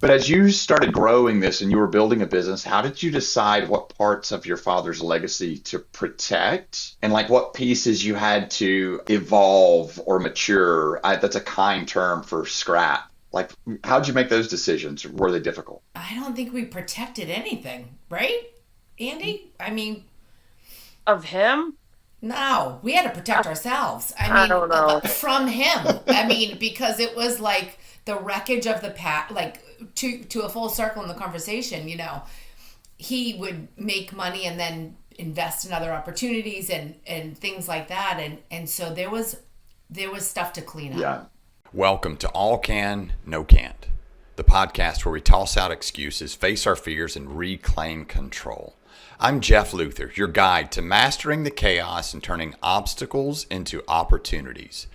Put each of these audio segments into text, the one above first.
But as you started growing this and you were building a business, how did you decide what parts of your father's legacy to protect and like what pieces you had to evolve or mature? That's a kind term for scrap. Like, how'd you make those decisions? Were they difficult? I don't think we protected anything, right, Andy? I mean, Of him? no, we had to protect ourselves. I I mean, don't know. from him. I mean, because it was like the wreckage of the past. Like to a full circle in the conversation. He would make money and then invest in other opportunities and things like that. And so there was stuff to clean up. Yeah. Welcome to All Can, No Can't, the podcast where we toss out excuses, face our fears, and reclaim control. I'm Jeff Luther, your guide to mastering the chaos and turning obstacles into opportunities.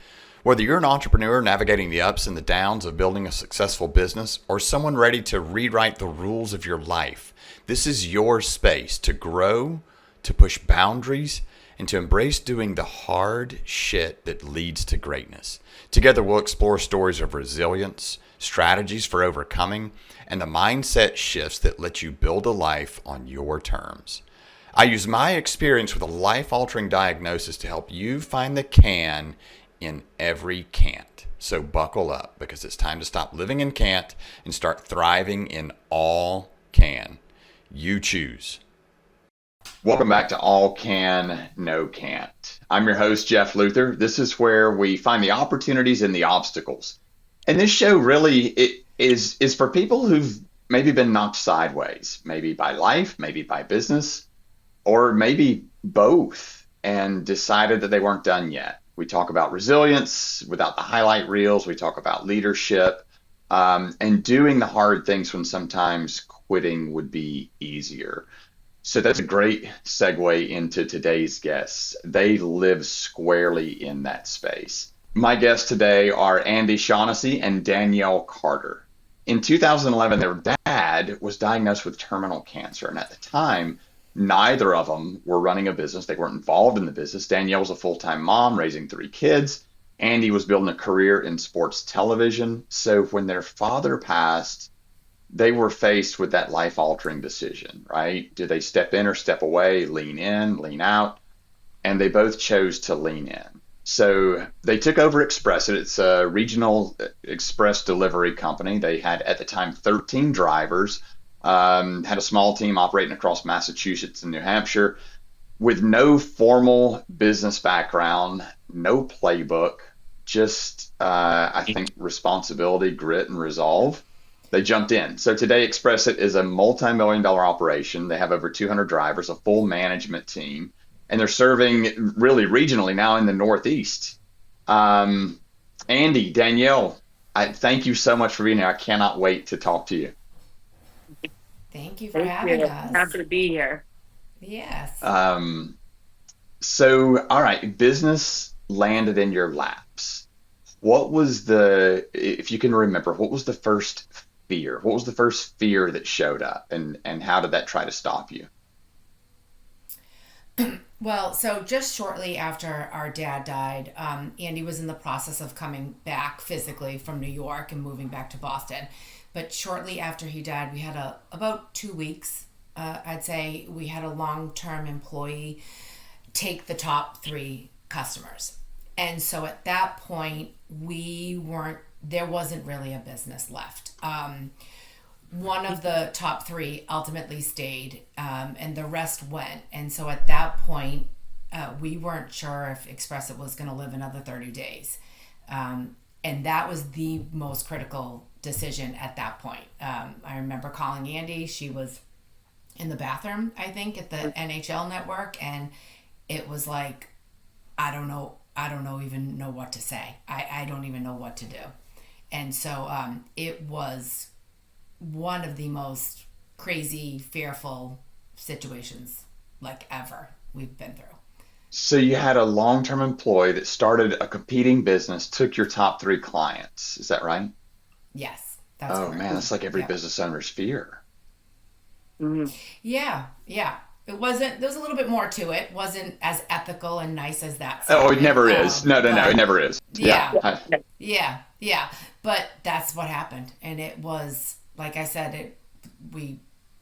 Whether you're an entrepreneur navigating the ups and the downs of building a successful business or someone ready to rewrite the rules of your life, this is your space to grow, to push boundaries, and to embrace doing the hard shit that leads to greatness. Together, we'll explore stories of resilience, strategies for overcoming, and the mindset shifts that let you build a life on your terms. I use my experience with a life-altering diagnosis to help you find the can in every can't. So buckle up, because it's time to stop living in can't and start thriving in all can. You choose. Welcome back to All Can, No Can't. I'm your host, Jeff Luther. This is where we find the opportunities and the obstacles. And this show really is for people who've maybe been knocked sideways, maybe by life, maybe by business, or maybe both, and decided that they weren't done yet. We talk about resilience without the highlight reels. We talk about leadership and doing the hard things when sometimes quitting would be easier. So that's a great segue into today's guests. They live squarely in that space. My guests today are Andi Shaughnessy and Danielle Carter. In 2011, their dad was diagnosed with terminal cancer, and at the time, neither of them were running a business. They weren't involved in the business. Danielle was a full-time mom raising 3 kids. Andi was building a career in sports television. So when their father passed, they were faced with that life-altering decision, right? Do they step in or step away, lean in, lean out? And they both chose to lean in. So they took over Express. It's a regional express delivery company. They had, at the time, 13 drivers, had a small team operating across Massachusetts and New Hampshire with no formal business background, no playbook, just, I think, responsibility, grit, and resolve. They jumped in. So today, Express It is a multi-million-dollar operation. They have over 200 drivers, a full management team, and they're serving really regionally now in the Northeast. Andi, Danielle, I thank you so much for being here. I cannot wait to talk to you. Thank you for Thank having you. us. Happy to be here. Yes. So, all right, business landed in your laps. What was if you can remember, what was the first fear? What was the first fear that showed up, and how did that try to stop you? Well, so just shortly after our dad died, Andy was in the process of coming back physically from New York and moving back to Boston. But shortly after he died, we had about 2 weeks, I'd say, we had a long-term employee take the top 3 customers. And so at that point, there wasn't really a business left. One of the top 3 ultimately stayed, and the rest went. And so at that point, we weren't sure if Express It was going to live another 30 days. And that was the most critical decision at that point. I remember calling Andi. She was in the bathroom, I think, at the NHL network. And it was like, I don't even know what to say. I don't even know what to do. And so it was one of the most crazy, fearful situations like ever we've been through. So you had a long-term employee that started a competing business, took your top 3 clients. Is that right? Yes, that's Oh correct. man, that's like every Yeah. business owner's fear. Mhm. Yeah. There was a little bit more to it. Wasn't as ethical and nice as that Oh, it sounded. never is. No, it But never is. Yeah. yeah, yeah. But that's what happened. And it was like I said,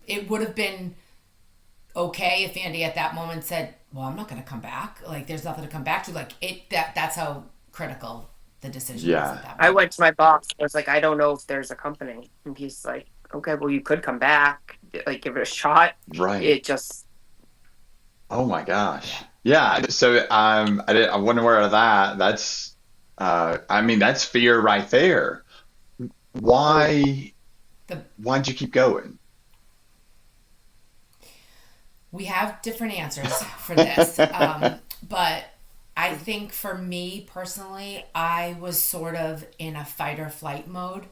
it would have been okay if Andy at that moment said, well, I'm not going to come back. Like, there's nothing to come back to. Like, that's how critical the decision was Yeah. at that I moment. went to my boss. I was like, I don't know if there's a company. And he's like, okay, well, you could come back, like, give it a shot. Right. It just, Oh my Yeah. gosh. Yeah. So I wasn't aware of that. That's I mean that's fear right there. oh, Why The why'd you keep going? We have different answers for this. But I think for me personally, I was sort of in a fight or flight mode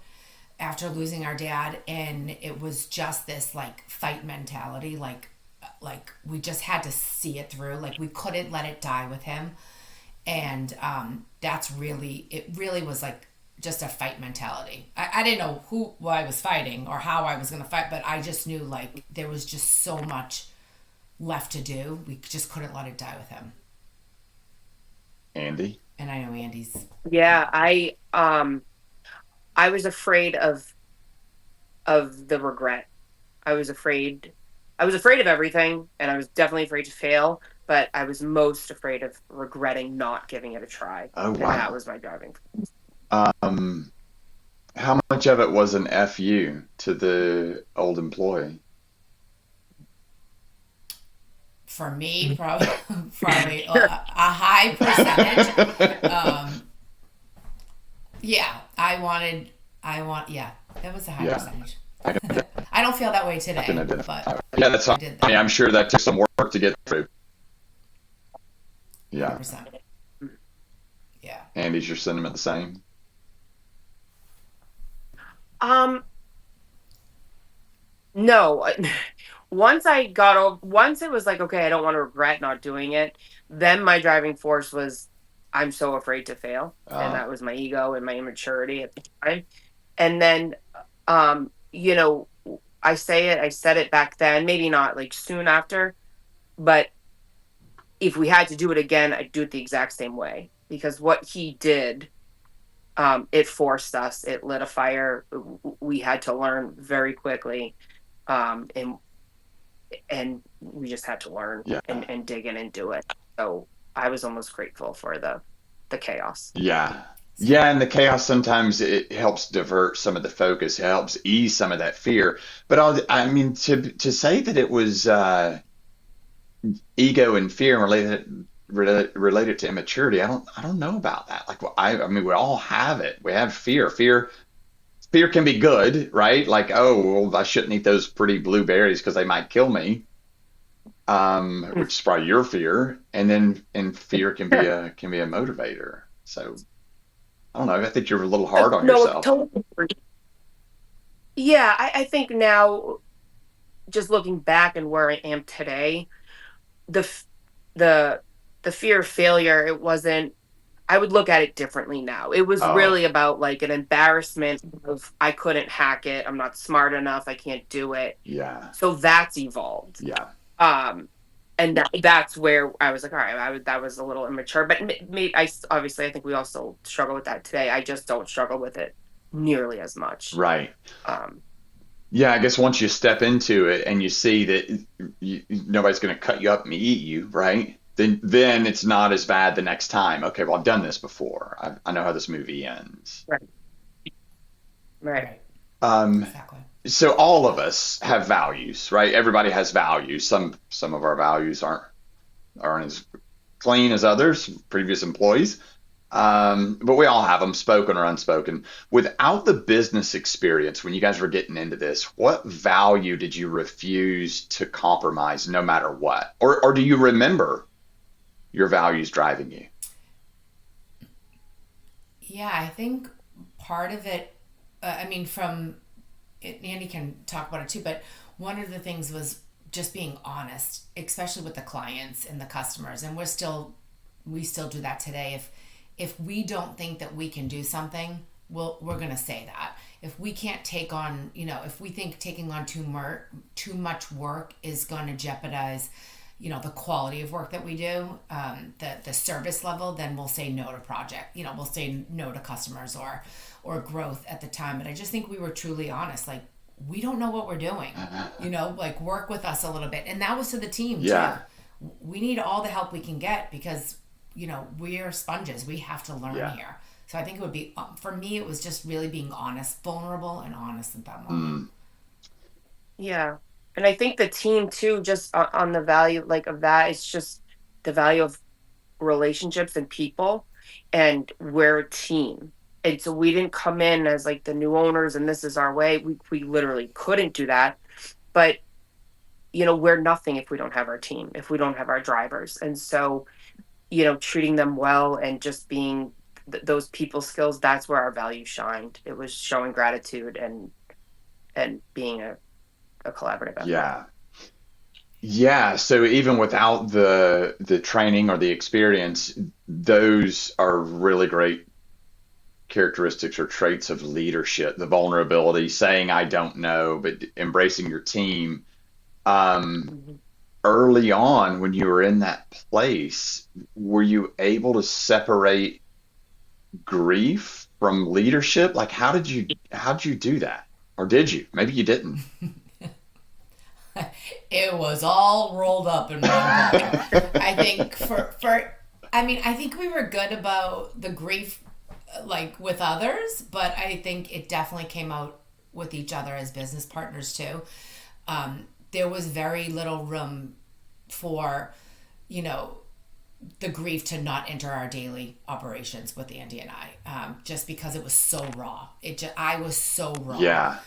after losing our dad, and it was just this like fight mentality, like we just had to see it through. Like we couldn't let it die with him, and it really was like just a fight mentality. I didn't know who I was fighting or how I was going to fight, but I just knew like there was just so much left to do. We just couldn't let it die with him. Andy? And I know Andy's. yeah, I was afraid of the regret. I was afraid, I was afraid of everything, and I was definitely afraid to fail, but I was most afraid of regretting not giving it a try. Oh And that wow. was my driving. Um how much of it was an FU to the old employee? For me, probably a high percentage. Yeah, yeah, that was a high Yeah. percentage. I can, I don't feel that way I can today, but identify. Yeah, that's I fine. did I mean, then. I'm sure that took some work to get through. Yeah. 100%. Yeah. Andy's your sentiment the same? Um, no. Once it was like, okay, I don't want to regret not doing it, then my driving force was, I'm so afraid to fail. And Uh that was my ego and my immaturity at the time. And then, you know, I said it back then, maybe not like soon after, but if we had to do it again, I'd do it the exact same way because what he did, it forced us, it lit a fire. We had to learn very quickly. And we just had to learn yeah. and dig in and do it. So I was almost grateful for the chaos. Yeah. Same. Yeah, and the chaos sometimes it helps divert some of the focus, it helps ease some of that fear. But I mean, to say that it was ego and fear and related to immaturity, I don't know about that. Like, well, I mean, we all have it. We have fear. Fear can be good, right? Like, oh, well, I shouldn't eat those pretty blueberries because they might kill me. Which is probably your fear, and fear can be a motivator. So I don't know. I think you're a little hard on No, yourself. totally. Yeah, I think now, just looking back and where I am today, the f- the the fear of failure, it wasn't. I would look at it differently now. It was Oh, really about like an embarrassment of I couldn't hack it. I'm not smart enough. I can't do it. yeah, So that's evolved. yeah, Um, and that's where I was like, all right, that was a little immature. But obviously, I think we all still struggle with that today. I just don't struggle with it nearly as much. right. Um, Yeah, I guess once you step into it and you see that nobody's going to cut you up and eat you, right? Then it's not as bad the next time. Okay, well, I've done this before. I know how this movie ends. right, right. Right. Um, Exactly. so all of us have values, right? Everybody has values. Some of our values aren't as clean as others, previous employees. But we all have them, spoken or unspoken. Without the business experience, when you guys were getting into this, what value did you refuse to compromise no matter what? Or do you remember your values driving you? Yeah, I think part of it, I mean, Andy can talk about it too, but one of the things was just being honest, especially with the clients and the customers. And we still do that today. If we don't think that we can do something, we're going to say that. If we can't take on, if we think taking on too much work is going to jeopardize, the quality of work that we do, the service level, then we'll say no to project. We'll say no to customers or growth at the time. But I just think we were truly honest. Like we don't know what we're doing. Like work with us a little bit. And that was to the team Yeah. too. We need all the help we can get because, we're sponges. We have to learn Yeah. here. So I think it would be, for me, it was just really being honest, vulnerable and honest at that moment. Mm, Yeah. And I think the team too, just on the value like of that, it's just the value of relationships and people, and we're a team. And so we didn't come in as like the new owners and this is our way. We literally couldn't do that. But we're nothing if we don't have our team, if we don't have our drivers. And so, treating them well and just being those people skills, that's where our value shined. It was showing gratitude and being a collaborative effort. yeah. Yeah, so even without the training or the experience, those are really great characteristics or traits of leadership. The vulnerability, saying I don't know, but embracing your team. Um, Mhm. Early on, when you were in that place, were you able to separate grief from leadership? Like, how did you do that? Or did you? Maybe you didn't. It was all rolled up in one ball. I think I think we were good about the grief, like with others, but I think it definitely came out with each other as business partners too. There was very little room for, you know, the grief to not enter our daily operations with Andy and I, just because it was so raw. I was so raw. Yeah.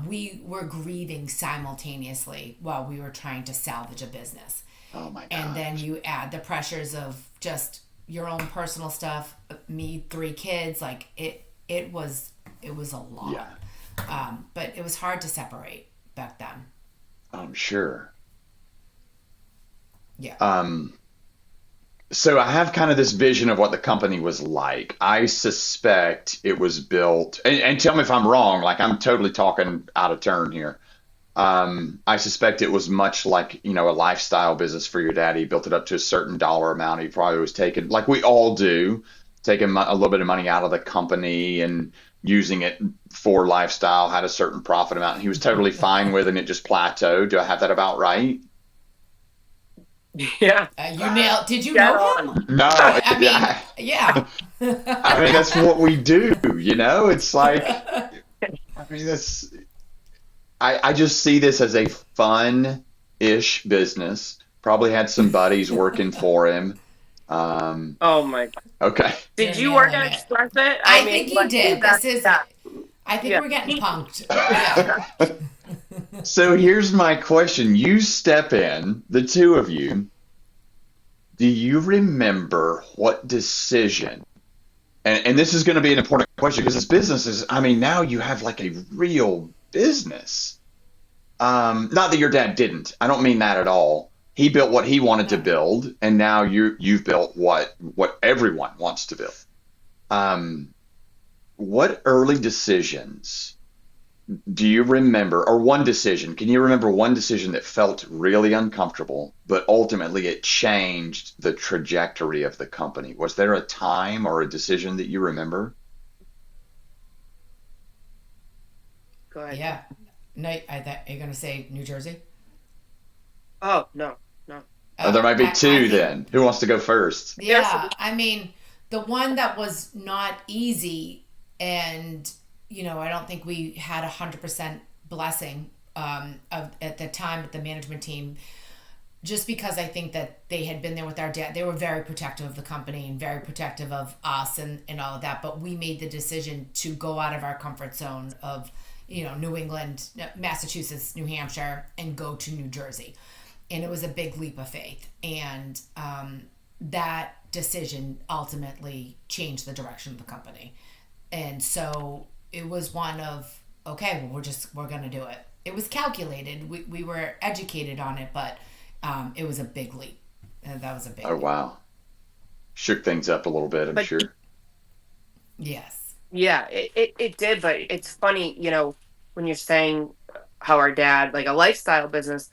We were grieving simultaneously while we were trying to salvage a business. Oh my And then gosh. you add the pressures of just your own personal stuff, me, 3 kids, like it was a Yeah, lot. But it was hard to separate back then. I'm sure. Yeah. Um, So I have kind of this vision of what the company was like. I suspect it was built, and tell me if I'm wrong, like I'm totally talking out of turn here. I suspect it was much like, a lifestyle business for your daddy. He built it up to a certain dollar amount. He probably was taking, like we all do, taking a little bit of money out of the company and using it for lifestyle, had a certain profit amount. And he was totally fine with it, and it just plateaued. Do I have that about right? Yeah. You nailed. Did you Get know on. him? No, I mean, yeah. I mean, that's what we do, you know? It's like, I mean, I just see this as a fun-ish business. Probably had some buddies working for him. Um, Oh my God. okay. Did You're you work nailing at it. Express It? I I mean, think he like, did. This is. yeah. I think Yeah. we're getting punked. Yeah. So here's my question. You step in, the two of you. Do you remember what decision? And this is going to be an important question because this business is, I mean, now you have like a real business. Not that your dad didn't. I don't mean that at all. He built what he wanted to No. build, and now you've built what everyone wants to build. Um, what early decisions do you remember, or one decision? Can you remember one decision that felt really uncomfortable, but ultimately it changed the trajectory of the company? Was there a time or a decision that you remember? Go ahead, Jeff. Yeah. No. Are you gonna say New Jersey? Oh, no, no. There might be I two think. then. Who wants to go first? Yes. Yeah. I mean, the one that was not easy, and I don't think we had 100% blessing of at the time with the management team, just because I think that they had been there with our dad. They were very protective of the company and very protective of us and all of that. But we made the decision to go out of our comfort zone of, New England, Massachusetts, New Hampshire, and go to New Jersey. And it was a big leap of faith. And that decision ultimately changed the direction of the company. And so it was one of, okay, well, we're going to do it. It was calculated. We were educated on it, but it was a big leap. That was a big Oh, leap. wow. Shook things up a little bit, I'm But sure. Yes. yeah, it did. But it's funny, when you're saying how our dad, like a lifestyle business,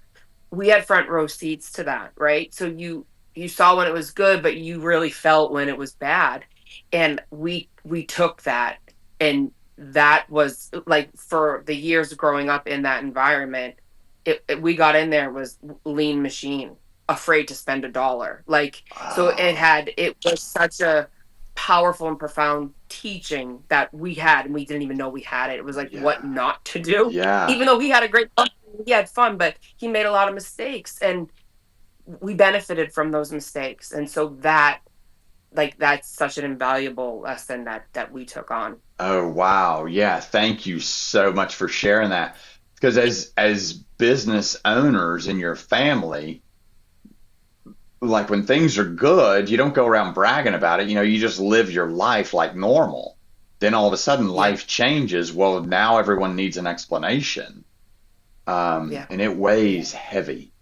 we had front row seats to that, right? So you saw when it was good, but you really felt when it was bad. And we took that and that was like, for the years growing up in that environment, we got in there, was lean machine, afraid to spend a dollar. Like, so Oh, it was such a powerful and profound teaching that we had, and we didn't even know we had it. It was like what yeah. not to do, Yeah. even though he had a great he had fun, but he made a lot of mistakes, and we benefited from those mistakes. And so that, like, that's such an invaluable lesson that we took on. Oh, wow. Yeah. Thank you so much for sharing that. Because as business owners in your family, like when things are good, you don't go around bragging about it. You just live your life like normal. Then all of a sudden Yeah. life changes. Well, now everyone needs an explanation. Yeah. And it Yeah. weighs heavy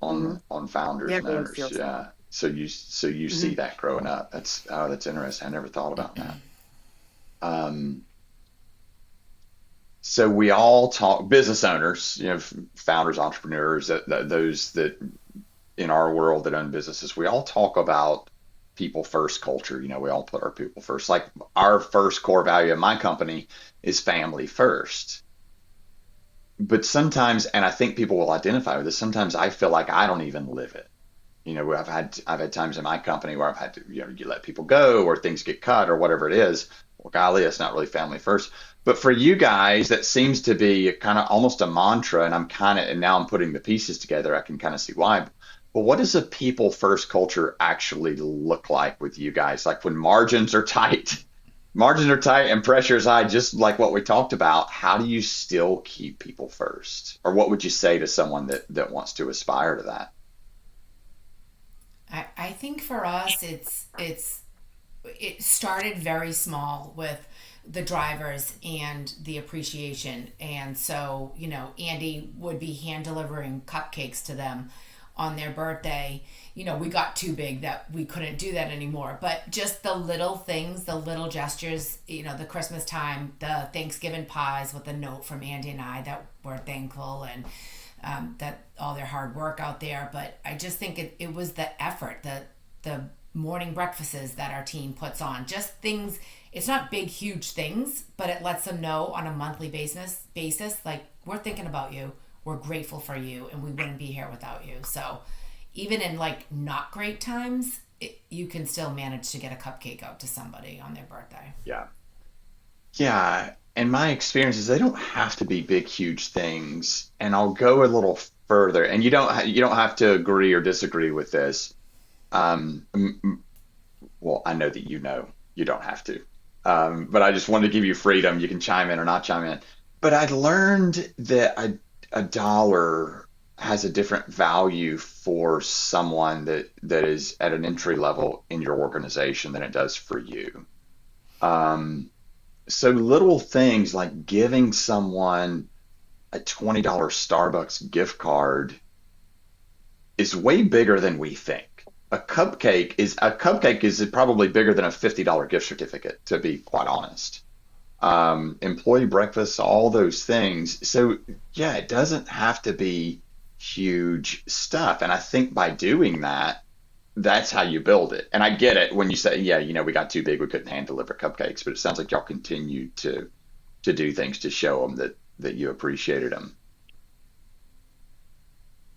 Hmm. on founders Yeah, and everyone owners. feels that. Yeah. So you see Hmm. that growing up. That's interesting. I never thought about that. Um, so we all talk business owners, founders, entrepreneurs, those that in our world that own businesses, we all talk about people first culture. We all put our people first. Like our first core value in my company is family first. But sometimes, and I think people will identify with this, sometimes I feel like I don't even live it. I've had times in my company where I've had to, you let people go or things get cut or whatever it is. Well, golly, it's not really family first. But for you guys, that seems to be kind of almost a mantra, and now I'm putting the pieces together. I can kind of see why. But what does a people first culture actually look like with you guys? Like when margins are tight and pressure is high, just like what we talked about. How do you still keep people first? Or what would you say to someone that wants to aspire to that? I think for us it started very small with the drivers and the appreciation. And so, Andy would be hand delivering cupcakes to them on their birthday. We got too big that we couldn't do that anymore. But just the little things, the little gestures, the Christmas time, the Thanksgiving pies with a note from Andy and I that we're thankful, and that all their hard work out there. But I just think it was the effort, the morning breakfasts that our team puts on, just things. It's not big huge things, but it lets them know on a monthly basis like, we're thinking about you, we're grateful for you, and we wouldn't be here without you. So even in like not great times, you can still manage to get a cupcake out to somebody on their birthday. Yeah. Yeah, and my experience is they don't have to be big, huge things. And I'll go a little further, and you don't have to agree or disagree with this. Well, I know that you don't have to. But I just wanted to give you freedom. You can chime in or not chime in. But I learned that a dollar has a different value for someone that is at an entry level in your organization than it does for you. Um, so little things like giving someone a $20 Starbucks gift card is way bigger than we think. A cupcake is probably bigger than a $50 gift certificate, to be quite honest. Employee breakfast, all those things. So yeah, it doesn't have to be huge stuff. And I think by doing that, that's how you build it. And I get it when you say, yeah, we got too big, we couldn't hand deliver cupcakes, but it sounds like y'all continue to do things to show them that you appreciated them.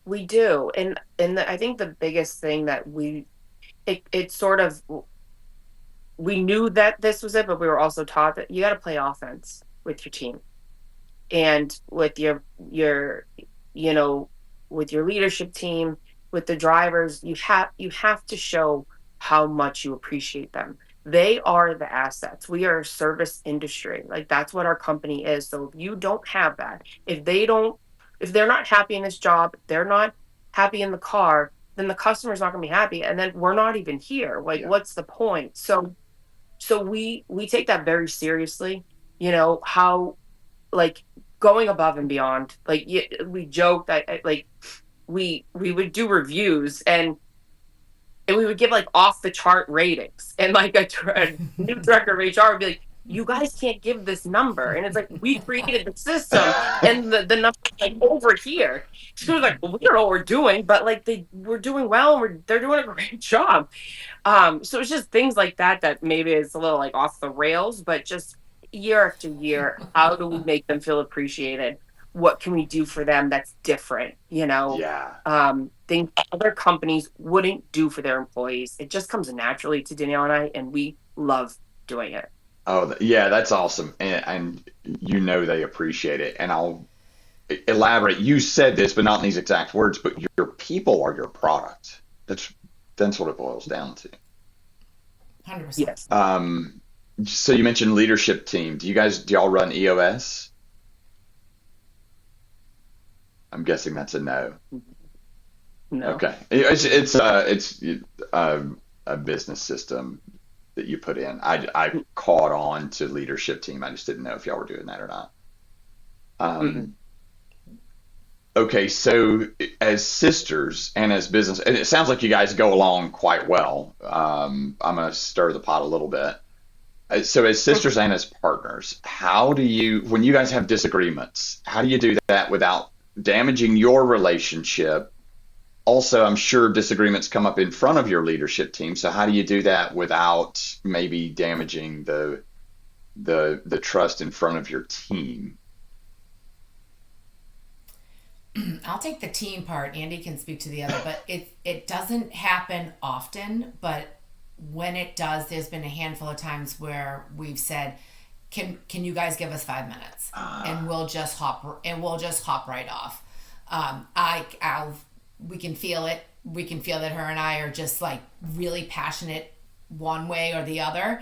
We do. And I think the biggest thing that it sort of, we knew that this was it, but we were also taught that you got to play offense with your team, and with your you know with your leadership team, with the drivers. You have to show how much you appreciate them. They are the assets. We are a service industry, like that's what our company is. So if you don't have that, if they're not happy in this job, if they're not happy in the car, then the customer's not going to be happy, and then we're not even here. Like, Yeah. what's the point? So we take that very seriously. How, like, going above and beyond. Like, we joke that, like, we would do reviews, and we would give like off the chart ratings, and like a new director of HR would be like, "You guys can't give this number," and it's like, we created the system, and the number like over here. She was like, "Well, we don't know what we're doing, but like we're doing well, and they're doing a great job." So it's just things like that maybe it's a little like off the rails, but just year after year, how do we make them feel appreciated? What can we do for them that's different? Yeah. Things other companies wouldn't do for their employees. It just comes naturally to Danielle and I, and we love doing it. Oh, yeah, that's awesome. And you know they appreciate it. And I'll elaborate. You said this, but not in these exact words, but your people are your product. That's what it boils down to. 100%. Yes. So you mentioned leadership team. Do y'all run EOS? I'm guessing that's a no. No. Okay. It's a business system that you put in. I caught on to leadership team. I just didn't know if y'all were doing that or not. Mm-mm. Um, okay, so as sisters and as business, and it sounds like you guys go along quite well. I'm gonna stir the pot a little bit. So as sisters and as partners, when you guys have disagreements, how do you do that without damaging your relationship? Also, I'm sure disagreements come up in front of your leadership team. So how do you do that without maybe damaging the trust in front of your team? I'll take the team part. Andy can speak to the other, but it doesn't happen often. But when it does, there's been a handful of times where we've said, "Can you guys give us 5 minutes?" And we'll just hop right off. I'll we can feel it. We can feel that her and I are just like really passionate one way or the other,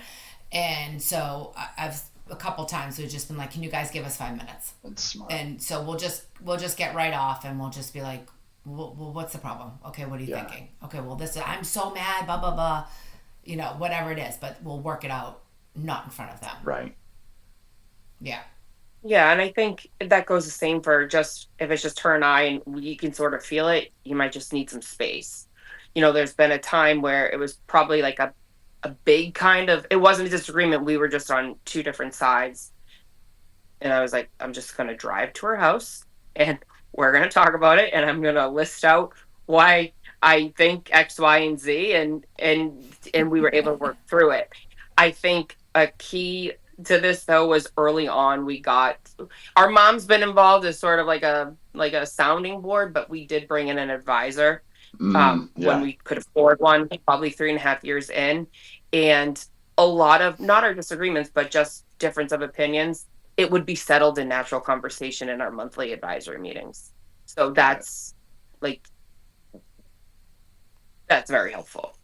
and so I've a couple times we've just been like, "Can you guys give us 5 minutes?" That's smart. And so we'll just get right off, and we'll just be like, well, what's the problem? Okay, what are you Yeah, thinking? Okay, well, I'm so mad, blah blah blah, whatever it is, but we'll work it out, not in front of them. right. Yeah. Yeah, and I think that goes the same for just if it's just her and I, and we can sort of feel it. You might just need some space. There's been a time where it was probably like a big kind of. It wasn't a disagreement. We were just on two different sides, and I was like, I'm just going to drive to her house and we're going to talk about it. And I'm going to list out why I think X, Y, and Z. And we were able to work through it. I think a key to this though was early on we got our mom's been involved as sort of like a sounding board, but we did bring in an advisor when Yeah, we could afford one, probably 3.5 years in. And a lot of not our disagreements, but just difference of opinions, it would be settled in natural conversation in our monthly advisory meetings. So got it. like that's very helpful.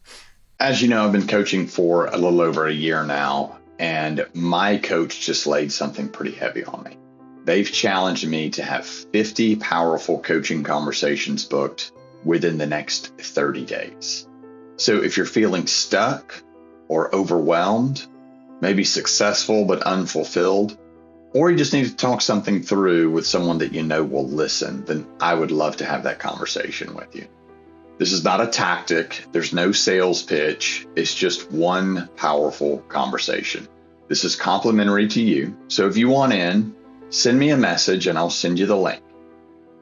As you know, I've been coaching for a little over a year now, and my coach just laid something pretty heavy on me. They've challenged me to have 50 powerful coaching conversations booked within the next 30 days. So if you're feeling stuck or overwhelmed, maybe successful but unfulfilled, or you just need to talk something through with someone that you know will listen, then I would love to have that conversation with you. This is not a tactic. There's no sales pitch. It's just one powerful conversation. This is complimentary to you. So if you want in, send me a message and I'll send you the link.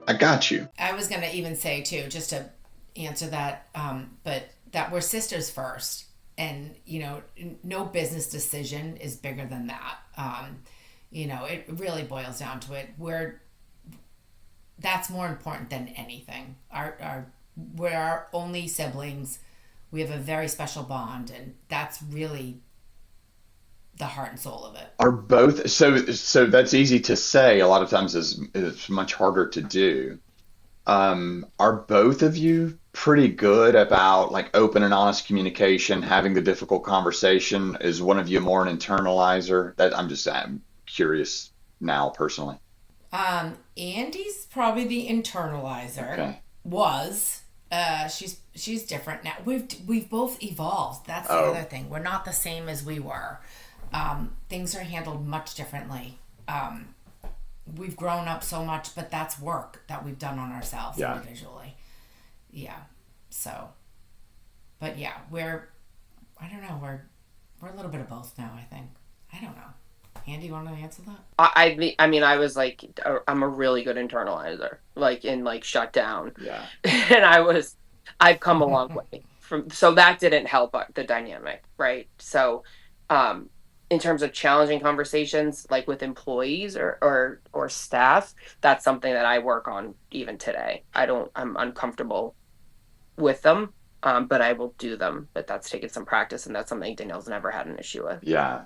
I got you. I was going to even say too, just to answer that, but that we're sisters first, and no business decision is bigger than that. It really boils down to it. That's more important than anything. We're our only siblings. We have a very special bond, and that's really the heart and soul of it. Are both so that's easy to say. A lot of times is much harder to do. Are both of you pretty good about like open and honest communication, having the difficult conversation? Is one of you more an internalizer? I'm curious now personally. Andy's probably the internalizer. Okay. Was she's different now. We've both evolved. That's the Oh, other thing. We're not the same as we were. Things are handled much differently. We've grown up so much, but that's work that we've done on ourselves yeah. individually. Yeah. So, but yeah, I don't know, we're a little bit of both now, I think. I don't know. Andy, you want to answer that? I mean, I was like, I'm a really good internalizer, like in like shut down, Yeah. and I've come a long way from. So that didn't help the dynamic, right? So, um, in terms of challenging conversations, like with employees or staff, that's something that I work on even today. I'm uncomfortable with them, but I will do them. But that's taken some practice, and that's something Danielle's never had an issue with. Yeah.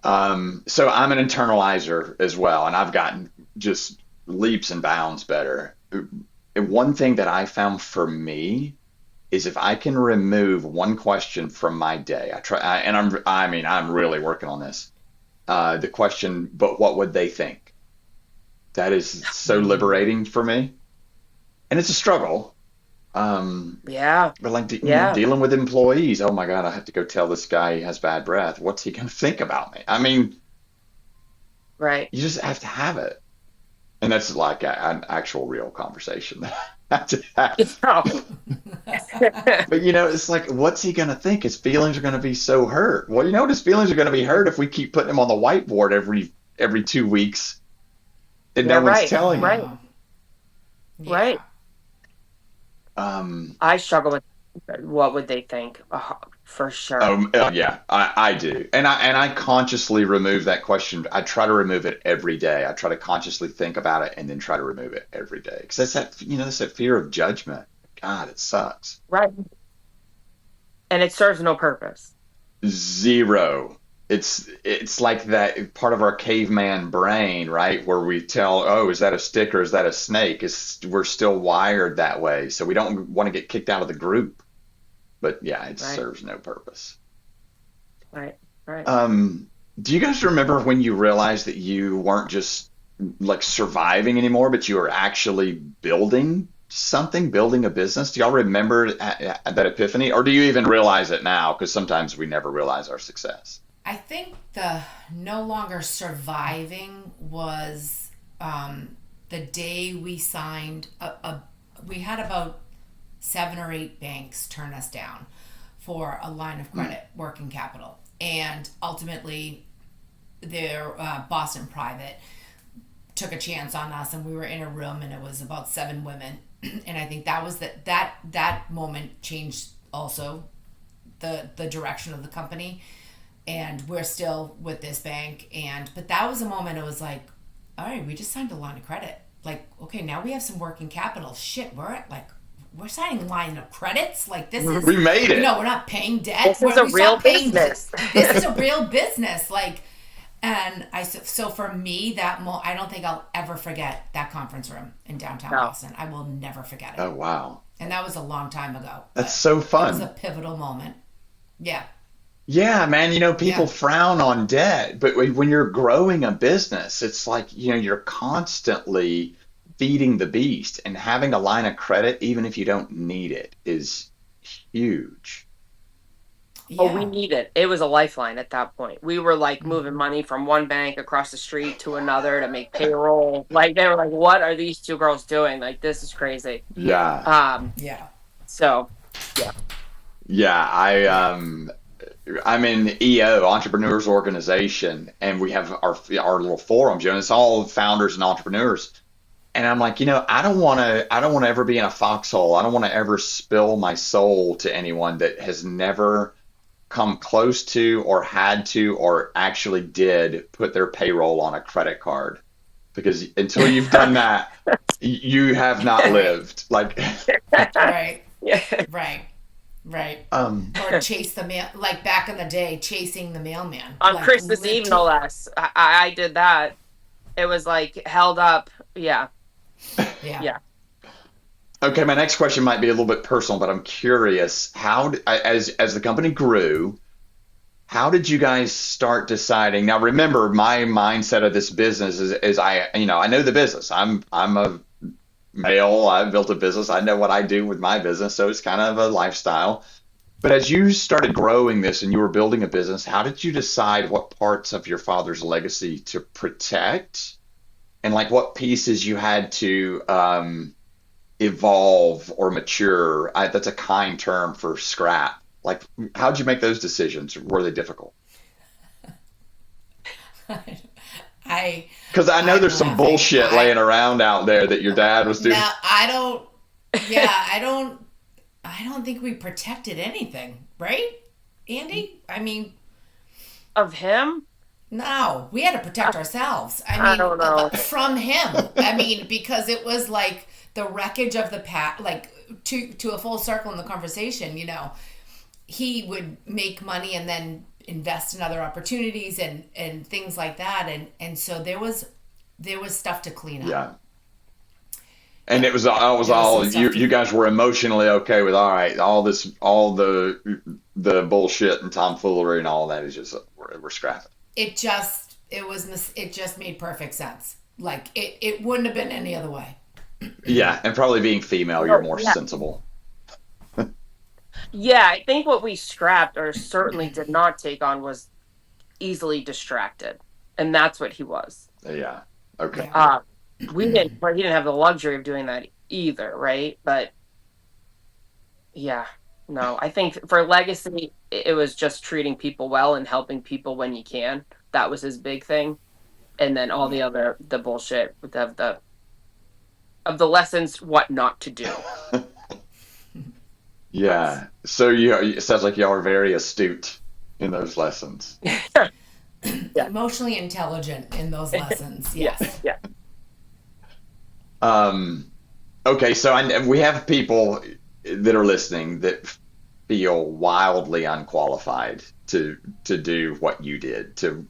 So I'm an internalizer as well, and I've gotten just leaps and bounds better. And one thing that I found for me is if I can remove one question from my day, I'm really working on this. The question, but what would they think? That is so liberating for me, and it's a struggle. Yeah, But like, yeah, dealing with employees, oh my God, I have to go tell this guy he has bad breath. What's he going to think about me? I mean, right. you just have to have it. And that's like an actual real conversation that I have to have. But it's like, what's he going to think? His feelings are going to be so hurt. Well, his feelings are going to be hurt if we keep putting him on the whiteboard every 2 weeks and no Yeah, one's right, telling right, him. Oh, right. yeah. I struggle with what would they think, for sure. Yeah, I do, and I consciously remove that question. I try to remove it every day. I try to consciously think about it and then try to remove it every day because that's that fear of judgment. God, it sucks. Right. And it serves no purpose. Zero. It's like that part of our caveman brain, right? Where we tell, oh, is that a stick or is that a snake? We're still wired that way, so we don't want to get kicked out of the group. But yeah, it Right, serves no purpose. right, right. Do you guys remember when you realized that you weren't just like surviving anymore, but you were actually building something, building a business? Do y'all remember that epiphany, or do you even realize it now? Because sometimes we never realize our success. I think the no longer surviving was the day we signed we had about 7 or 8 banks turn us down for a line of credit, working capital. And ultimately, their Boston Private took a chance on us, and we were in a room, and it was about 7 women. And I think that was that moment changed also the direction of the company. And we're still with this bank, but that was a moment. It was like, all right, we just signed a line of credit. Like, okay, now we have some working capital. Shit, we're signing line of credits. Like, this is, We made it. we're not paying debt. This is a We real stopped paying. business. This is a real business. Like, and so for me, I don't think I'll ever forget that conference room in downtown No. Boston. I will never forget it. Oh wow, And that was a long time ago. that's But so it was a fun. pivotal moment. Yeah. Yeah, man, people Yeah. frown on debt, but when you're growing a business, it's like, you're constantly feeding the beast, and having a line of credit, even if you don't need it, is huge. Oh, we Yeah. need it. It was a lifeline at that point. We were like moving money from one bank across the street to another to make payroll. Like they were like, "What are these two girls doing? Like this is crazy." Yeah. Yeah. So yeah, Yeah, Yeah. I'm in EO, Entrepreneurs Organization, and we have our little forums, and it's all founders and entrepreneurs. And I'm like, I don't want to ever be in a foxhole. I don't want to ever spill my soul to anyone that has never come close to or had to or actually did put their payroll on a credit card. Because until you've done that, you have not Right. lived. Like, Right. yeah. Right. Right. um, Or chase the mail, like back in the day, chasing the mailman. On Like, Christmas Eve, no less. I did that. It was like held up. Yeah, yeah. yeah. okay, my next question might be a little bit personal, but I'm curious, as the company grew, how did you guys start deciding? Now, remember, my mindset of this business is I know the business. I'm a male. I've built a business. I know what I do with my business, so it's kind of a lifestyle. But as you started growing this and you were building a business, how did you decide what parts of your father's legacy to protect and like what pieces you had to evolve or mature? That's a kind term for scrap. Like, how'd you make those decisions? Were they difficult? I Because I know I'm there's some laughing. bullshit laying around out there that your dad was doing. Now I don't. Yeah, I don't think we protected anything, right, Andy? I mean, of him. No, we had to protect ourselves. I I mean, don't know. from him. I mean, because it was like the wreckage of the past. Like to a full circle in the conversation. He would make money and then invest in other opportunities and things like that. And so there was stuff to clean up. Yeah. And Yeah, it was there was some all stuff you to. guys were emotionally okay with, all right, all this, all the bullshit and tomfoolery and all that is just we're scrapping. It just made perfect sense. Like it wouldn't have been any other way. Yeah, and probably being female, you're Oh, more yeah. sensible. Yeah, I think what we scrapped or certainly did not take on was easily distracted. And that's what he was. Yeah. Okay. Yeah. Uh, he didn't have the luxury of doing that either, right? But yeah, no, I think for legacy, it was just treating people well and helping people when you can. That was his big thing. And then all Yeah. the other, the bullshit of the lessons, what not to do. That's, Yeah. So it sounds like y'all are very astute in those lessons. yeah, Emotionally intelligent in those lessons. yeah, Yes. yeah. Um, okay, so we have people that are listening that feel wildly unqualified to do what you did, to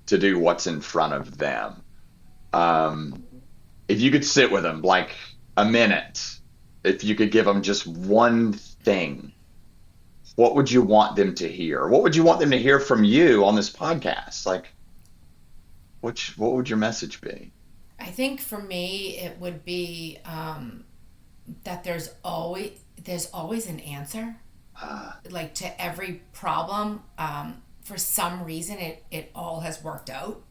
do what's in front of them. Um, if you could sit with them like a minute, if you could give them just one thing, what would you want them to hear? What would you want them to hear from you on this podcast? Like, what would your message be? I think for me it would be that there's always an answer, Uh, like to every problem. For some reason, it all has worked out,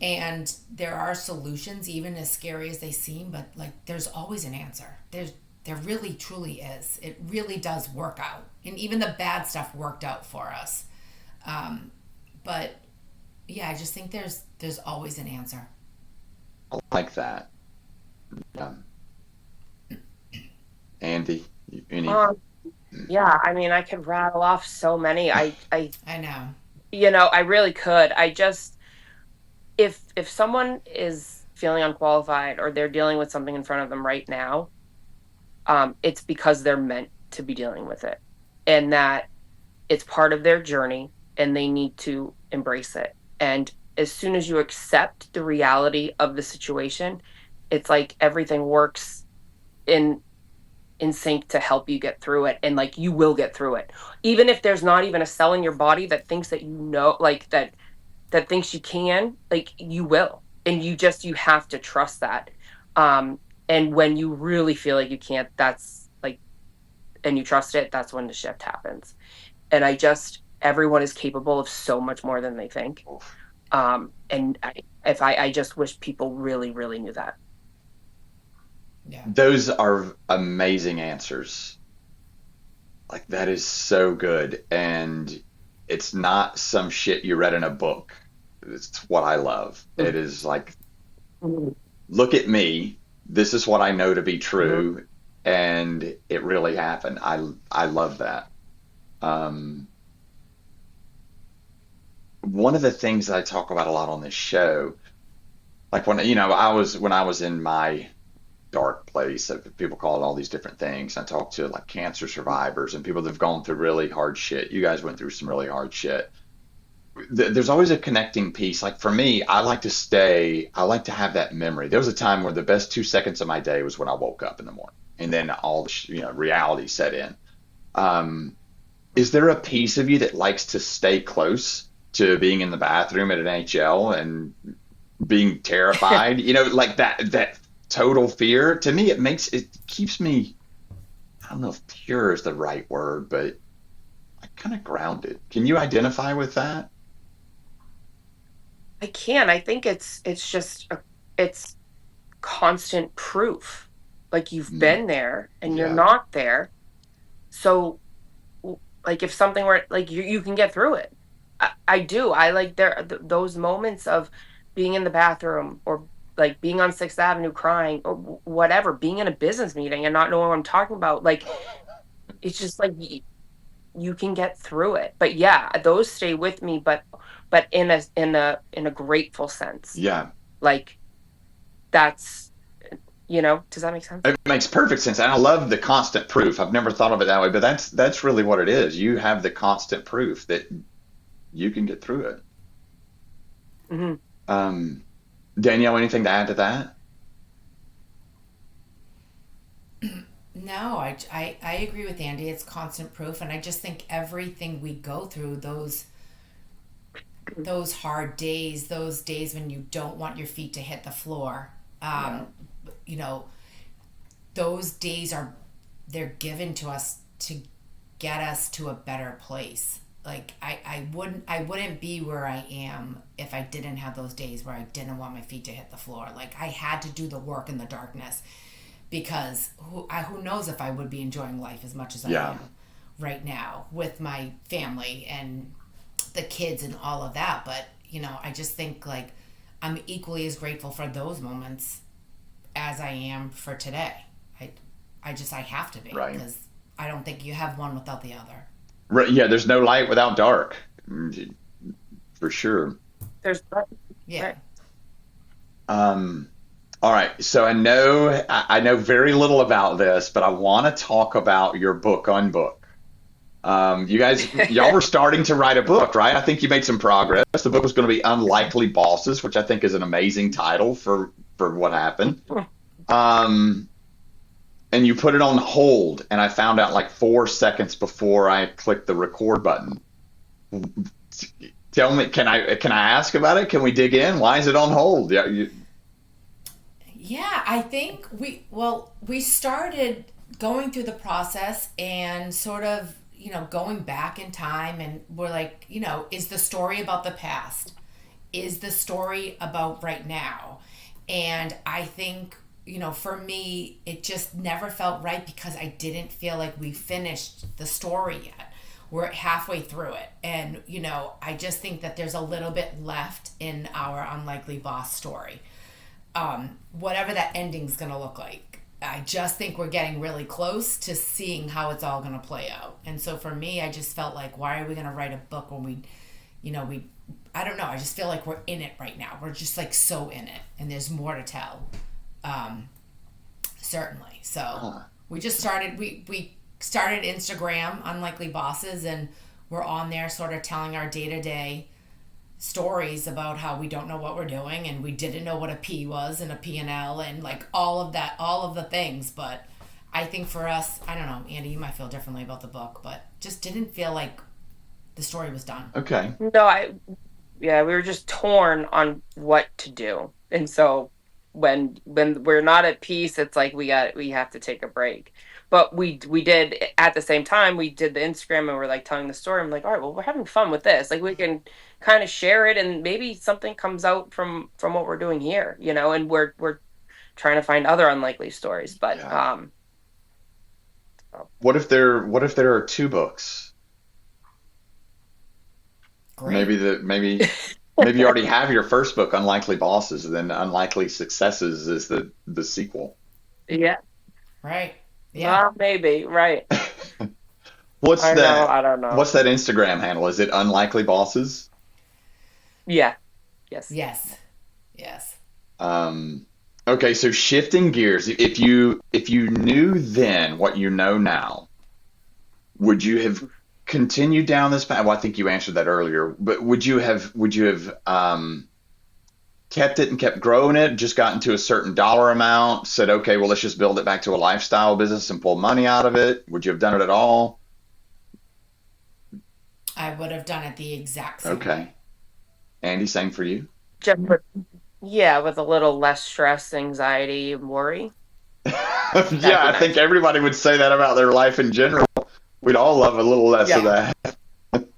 and there are solutions, even as scary as they seem. But like, there's always an answer. There really truly is. It really does work out, and even the bad stuff worked out for us. But yeah, I just think there's always an answer. I like that. Andy, any? Um, yeah, I mean, I could rattle off so many. I know. I really could. I just, if someone is feeling unqualified or they're dealing with something in front of them right now, it's because they're meant to be dealing with it, and that it's part of their journey, and they need to embrace it. And as soon as you accept the reality of the situation, it's like everything works in in sync to help you get through it, and like you will get through it, even if there's not even a cell in your body that thinks that like that thinks you can, like you will, and you have to trust that. um and when you really feel like you can't, that's like, and you trust it, that's when the shift happens. And everyone is capable of so much more than they think. And I just wish people really really knew that. Yeah. Those are amazing answers. Like that is so good, and it's not some shit you read in a book. It's what I love. It is like, Mhm. look at me. This is what I know to be Mhm. true, and it really happened. I love that. Um, One of the things that I talk about a lot on this show, like when I was in my dark place. People call it all these different things. I talk to like cancer survivors and people that have gone through really hard shit. You guys went through some really hard shit. There's always a connecting piece. Like for me, I like to have that memory. There was a time where the best 2 seconds of my day was when I woke up in the morning, and then all the reality set in. Um, is there a piece of you that likes to stay close to being in the bathroom at an NHL and being terrified, like that total fear? To me, it keeps me, I don't know if pure is the right word, but like kind of grounded. Can you identify with that? I can. I think it's constant proof. Like you've Mm, been there and you're yeah. not there. So like if something were like you can get through it. I do. I like those moments of being in the bathroom, or like being on 6th Avenue crying, or whatever, being in a business meeting and not knowing what I'm talking about. Like it's just like you can get through it. But yeah, those stay with me, but in a grateful sense. Yeah. Like that's, does that make sense? It makes perfect sense. And I love the constant proof. I've never thought of it that way, but that's really what it is. You have the constant proof that you can get through it. Hmm. Um, Danielle, anything to add to that? No, I agree with Andy. It's constant proof, and I just think everything we go through, those hard days, those days when you don't want your feet to hit the floor, Yeah. you know, those days they're given to us to get us to a better place. Like I wouldn't be where I am if I didn't have those days where I didn't want my feet to hit the floor. Like I had to do the work in the darkness because who knows if I would be enjoying life as much as I Yeah. am right now with my family and the kids and all of that. But I just think like I'm equally as grateful for those moments as I am for today. I I have to be Right. because I don't think you have one without the other. Right. Yeah. There's no light without dark, for sure. There's Yeah. right. Um, all right. So I know very little about this, but I want to talk about your book Unbook. Y'all were starting to write a book, right? I think you made some progress. The book was going to be Unlikely Bosses, which I think is an amazing title for what happened. Um, and you put it on hold, and I found out like 4 seconds before I clicked the record button. Tell me, can I ask about it? Can we dig in? Why is it on hold? Yeah, Yeah, I think we started going through the process and sort of, going back in time, and we're like, is the story about the past? Is the story about right now? And I think, for me, it just never felt right because I didn't feel like we finished the story yet. We're halfway through it. And, I just think that there's a little bit left in our unlikely boss story. Whatever that ending's going to look like. I just think we're getting really close to seeing how it's all going to play out. And so for me, I just felt like, why are we going to write a book when I don't know. I just feel like we're in it right now. We're just like so in it, and there's more to tell. Certainly. So huh. we just started. We started Instagram, Unlikely Bosses, and we're on there, sort of telling our day to day stories about how we don't know what we're doing, and we didn't know what a P was and a P and L, and like all of that, all of the things. But I think for us, I don't know, Andy, you might feel differently about the book, but just didn't feel like the story was done. Okay. No, yeah, we were just torn on what to do. And so when we're not at peace, it's like we have to take a break. But we did at the same time, we did the Instagram and we're like telling the story. I'm like, all right, well, we're having fun with this. Like we can kind of share it and maybe something comes out from what we're doing here, and we're trying to find other unlikely stories. But Yeah. What if there are two books? Great. Maybe you already have your first book, Unlikely Bosses, and then Unlikely Successes is the sequel. yeah, Right. Yeah. well, maybe, right. What's I know, that? I don't know. What's that Instagram handle? Is it Unlikely Bosses? Yeah. Yes. Yes. Yes. Um, okay, so shifting gears, if you knew then what you know now, would you have continued down this path? Well, I think you answered that earlier, but would you have kept it and kept growing it, just gotten to a certain dollar amount, said, okay, well, let's just build it back to a lifestyle business and pull money out of it? Would you have done it at all? I would have done it the exact same way. Okay. Andy, same for you? Just with a little less stress, anxiety, and worry. Yeah, That'd be I think nice. everybody would say that about their life in general. We'd all love a little less of Yeah. Yeah. that.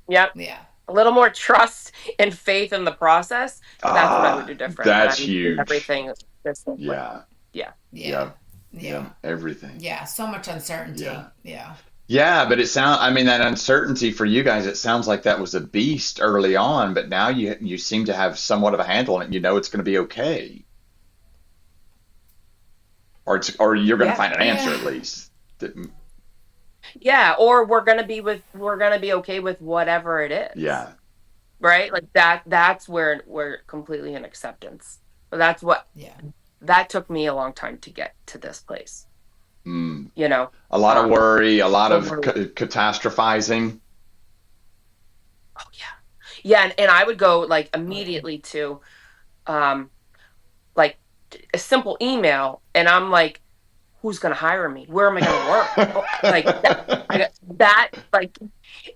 Yep. Yeah. A little more trust and faith in the process. That's what I would Ah, do different. But I that's would do huge. everything this way. Yeah, Yeah. Yeah. yeah, yeah, Yeah. everything. Yeah. So much uncertainty. Yeah. Yeah. Yeah, but I mean, that uncertainty for you guys, it sounds like that was a beast early on, but now you seem to have somewhat of a handle on it. You know it's going to be okay, or you're going to Yeah. find an answer Yeah. at least. Yeah, or we're gonna be okay with whatever it is. Yeah. Right? Like that's where we're completely in acceptance. But that's what Yeah. that took me a long time to get to this place. Mm. You know, A lot of worry, a lot the of worry. catastrophizing. Oh yeah, yeah, and I would go like immediately to um like a simple email, and I'm like, who's gonna hire me? Where am I gonna work? Oh, like that, that like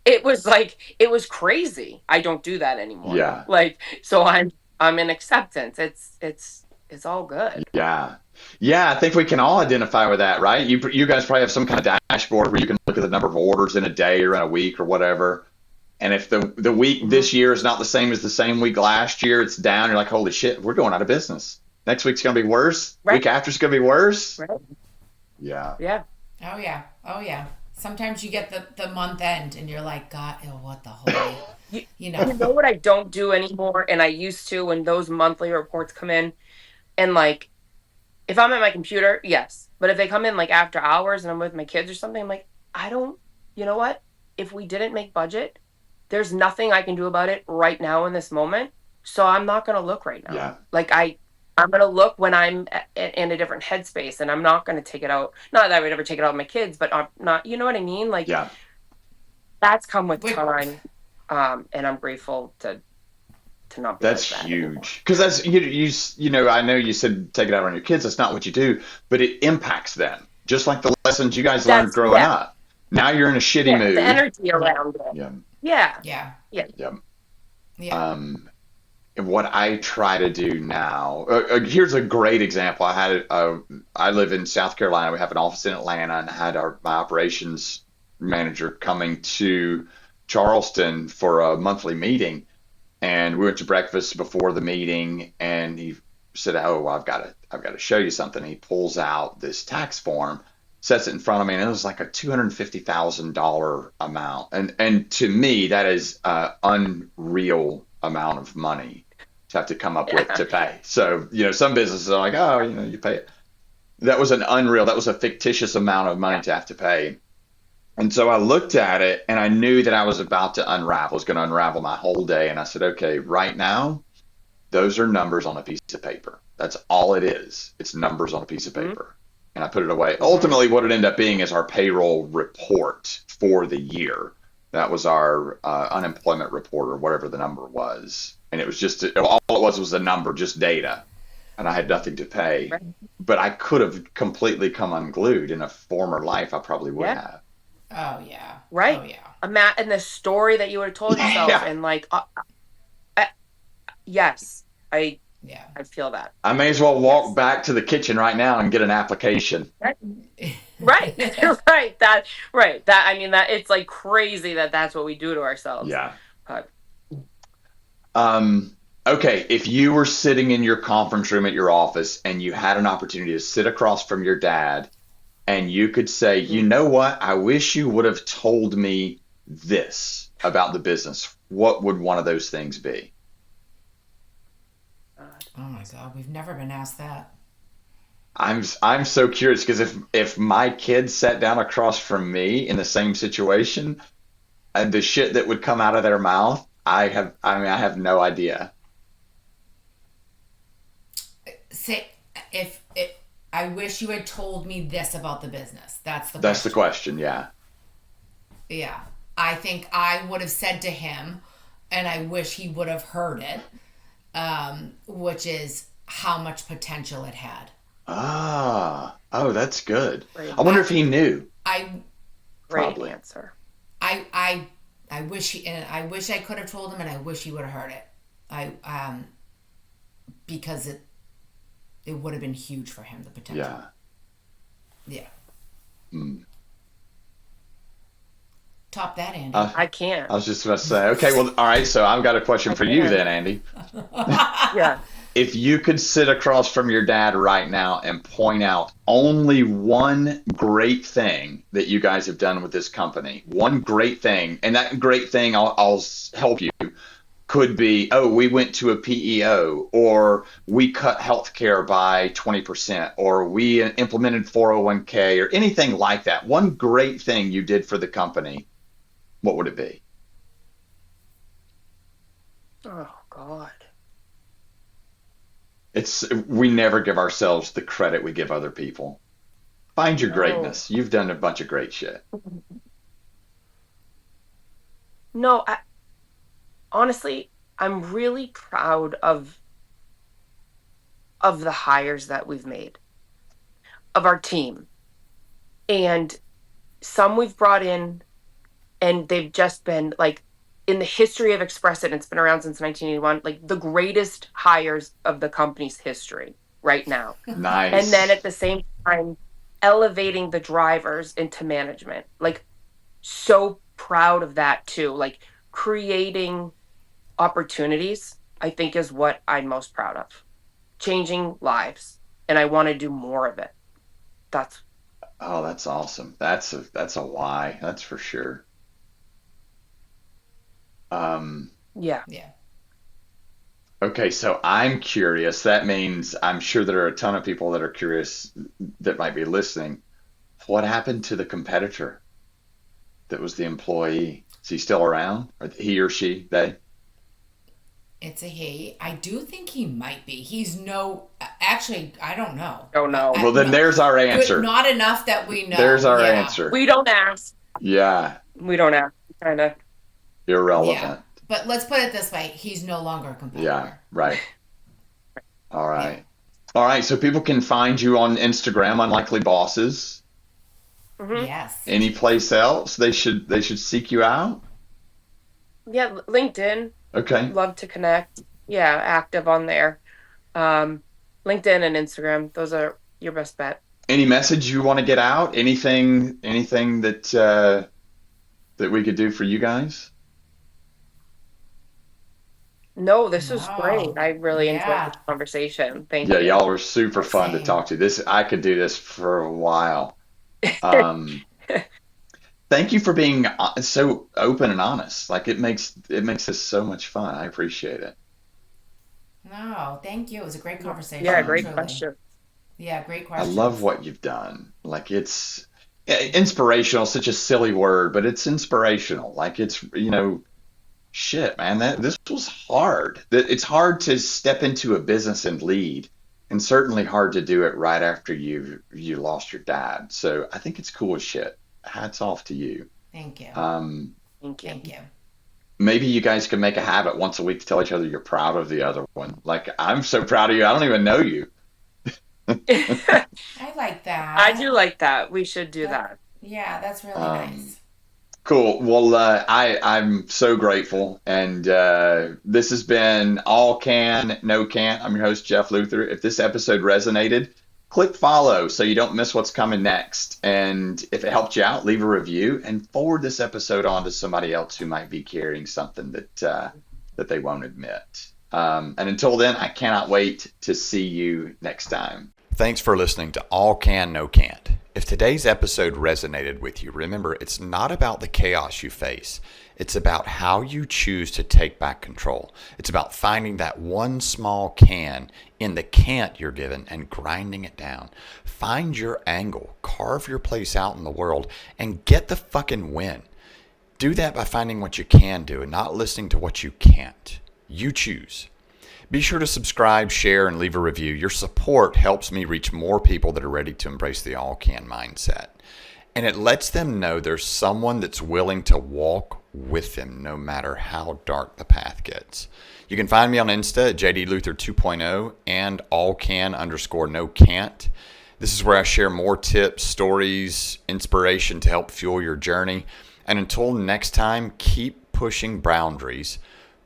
it was crazy. I don't do that anymore. Yeah. Like so I'm in acceptance. It's all good. Yeah. Yeah, I think we can all identify with that, right? You guys probably have some kind of dashboard where you can look at the number of orders in a day or in a week or whatever. And if the week Hmm. this year is not the same as the same week last year, it's down. You're like, holy shit, we're going out of business. Next week's going to be worse. Right. Week after's going to be worse. Right. Yeah. Yeah. Oh yeah. Oh yeah. Sometimes you get the month end and you're like, God, ew, what the holy, You, you you know. know what I don't do anymore, and I used to when those monthly reports come in, and like if I'm at my computer, yes. But if they come in like after hours and I'm with my kids or something, I'm like, I don't, you know what? If we didn't make budget, there's nothing I can do about it right now in this moment. So I'm not going to look right now. Yeah. Like I'm going to look when I'm in a different headspace, and I'm not going to take it out. Not that I would ever take it out on my kids, but I'm not, you know what I mean? Like Yeah. that's come with Wait, time. And I'm grateful to not be That's like that anymore. huge. Because that's you know, I know you said take it out on your kids. That's not what you do, but it impacts them. Just like the lessons you guys learned That's growing yeah, up. Now you're in a shitty yeah, the mood. energy around it. Yeah. Yeah. yeah. Yeah. Yeah. Yeah. And what I try to do now, here's a great example. I live in South Carolina. We have an office in Atlanta, and I had my operations manager coming to Charleston for a monthly meeting. And we went to breakfast before the meeting, and he said, "Oh, well, I've got to show you something." He pulls out this tax form, sets it in front of me, and it was like a $250,000 amount. And to me, that is an unreal amount of money to have to come up with Yeah. to pay. So, you know, some businesses are like, "Oh, you know, you pay it." That was a fictitious amount of money Yeah. to have to pay. And so I looked at it and I knew that I was about to unravel, was going to unravel my whole day. And I said, okay, right now, those are numbers on a piece of paper. That's all it is. It's numbers on a piece of Mm-hmm. paper. And I put it away. Mm-hmm. Ultimately, what it ended up being is our payroll report for the year. That was our unemployment report or whatever the number was. And it was just, all it was a number, just data. And I had nothing to pay. Right. But I could have completely come unglued in a former life. I probably would Yeah. have. Oh yeah. Right. Oh yeah. And the story that you would have told yourself, Yeah. and like, yes, Yeah. I feel that. I may as well walk Yes. back to the kitchen right now and get an application. Right. Right. Right. That I mean that it's like crazy that that's what we do to ourselves. Yeah. But Okay, if you were sitting in your conference room at your office and you had an opportunity to sit across from your dad and you could say, you mhm. know what, I wish you would have told me this about the business, what would one of those things be? Oh my God. We've never been asked that. I'm so curious because if my kids sat down across from me in the same situation and the shit that would come out of their mouth, I have no idea. Say if it. I wish you had told me this about the business. That's the That's the question. question, yeah. Yeah. I think I would have said to him, and I wish he would have heard it, which is how much potential it had. Oh, that's good. Great. I wonder if he knew. I Great Probably. answer. I wish he and I wish I could have told him, and I wish he would have heard it. I because it would have been huge for him, the potential. Yeah. Yeah. Mm. Top that, Andy. I can't. I was just about to say, okay, well, all right, so I've got a question I for you can't. then, Andy. Yeah. If you could sit across from your dad right now and point out only one great thing that you guys have done with this company, one great thing, and that great thing, I'll help you. could be, oh, we went to a PEO, or we cut healthcare by 20%, or we implemented 401k, or anything like that. One great thing you did for the company, what would it be? Oh God. We never give ourselves the credit we give other people. Find your No. greatness. You've done a bunch of great shit. No, honestly, I'm really proud of the hires that we've made, of our team. And some we've brought in and they've just been like in the history of Express It, and it's been around since 1981, like the greatest hires of the company's history right now. And then Nice. at the same time, elevating the drivers into management. Like, so proud of that too. Like, creating opportunities, I think, is what I'm most proud of. Changing lives. And I want to do more of it. That's, Oh, that's awesome. That's a why. That's for sure. Um, yeah. Yeah. okay, so I'm curious. That means I'm sure there are a ton of people that are curious that might be listening. What happened to the competitor that was the employee? Is he still around? Or he or she, they? It's a he. I do think he might be. He's no. Actually, I don't know. Oh no. Well, then No, there's our good. answer. Not enough that we There's know. our Yeah. answer. We don't ask. Yeah, We don't ask. Kind of. Yeah. irrelevant. But let's put it this way: he's no longer a Yeah, competitor. right. All Yeah. right. All right, so people can find you on Instagram, Unlikely Bosses. Hmm. Yes. Any place else they should seek you out? Yeah. LinkedIn. Okay. Love to connect. Yeah. Active on there. Um, LinkedIn and Instagram. Those are your best bet. Any message you want to get out? Anything that we could do for you guys? No, this was great. No. I really enjoyed Yeah. this conversation. Thank Yeah, you. y'all were super fun to Same. talk to. This I could do this for a while. Um, thank you for being so open and honest. Like it makes this so much fun. I appreciate it. No, thank you. It was a great Yeah, conversation, Um, great truly. question. Yeah, great I love questions. what you've done. Like it's inspirational, such a silly word, but it's inspirational. Like it's shit, man, that this was hard. It's hard to step into a business and lead, and certainly hard to do it right after you lost your dad. So I think it's cool as shit. Hats off to you. Thank you. Um, Thank you. Thank you. maybe you guys can make a habit once a week to tell each other you're proud of the other one. Like I'm so proud of you. I don't even know you. I like I that. do like that. We should do That, that. yeah, that's really Um, nice. Cool. Well, I'm so grateful, and this has been All Can, No Can't. I'm your host, Jeff Luther. If this episode resonated, click follow so you don't miss what's coming next. And if it helped you out, leave a review and forward this episode on to somebody else who might be carrying something that they won't admit. And until then, I cannot wait to see you next time. Thanks for listening to All Can, No Can't. If today's episode resonated with you, remember it's not about the chaos you face. It's about how you choose to take back control. It's about finding that one small can in the can't you're given and grinding it down. Find your angle, carve your place out in the world, and get the fucking win. Do that by finding what you can do and not listening to what you can't. You choose. Be sure to subscribe, share, and leave a review. Your support helps me reach more people that are ready to embrace the all can mindset. And it lets them know there's someone that's willing to walk with them no matter how dark the path gets. You can find me on Insta at JDLuther 2.0 and allcan_no-can't. This is where I share more tips, stories, inspiration to help fuel your journey. And until next time, keep pushing boundaries,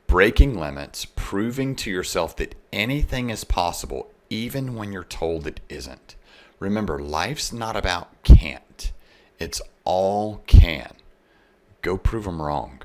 breaking limits, proving to yourself that anything is possible, even when you're told it isn't. Remember, life's not about can't. It's all can. Go prove them wrong.